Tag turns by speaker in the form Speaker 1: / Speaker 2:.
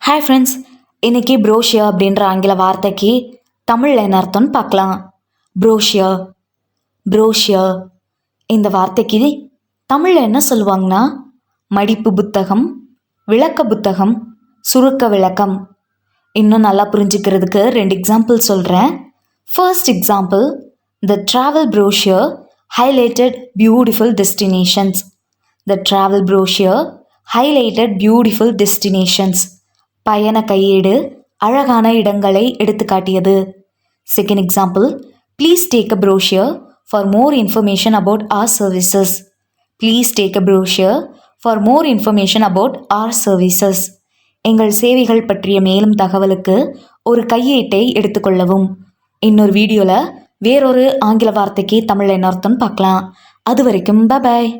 Speaker 1: Hi friends, இன்னைக்கு ப்ரோஷியர் அப்படின்ற ஆங்கில வார்த்தைக்கு தமிழில் என்ன அர்த்தம்னு பார்க்கலாம். ப்ரோஷியர் ப்ரோஷியர் இந்த வார்த்தைக்கு தமிழில் என்ன சொல்லுவாங்கன்னா மடிப்பு புத்தகம், விளக்க புத்தகம், சுருக்க விளக்கம். இன்னும் நல்லா புரிஞ்சுக்கிறதுக்கு 2 எக்ஸாம்பிள் சொல்கிறேன். First example, the travel brochure highlighted beautiful destinations. The travel brochure highlighted beautiful destinations. பயண கையேடு அழகான இடங்களை எடுத்துக்காட்டியது. Second example, please take a brochure for more information about our services. Please take a brochure for more information about our services. எங்கள் சேவைகள் பற்றிய மேலும் தகவலுக்கு ஒரு கையேட்டை எடுத்துக்கொள்ளவும். இன்னொரு வீடியோவில் வேறொரு ஆங்கில வார்த்தைக்கு தமிழில் என்ன அர்த்தம்னு பார்க்கலாம். அது வரைக்கும் பை பாய்.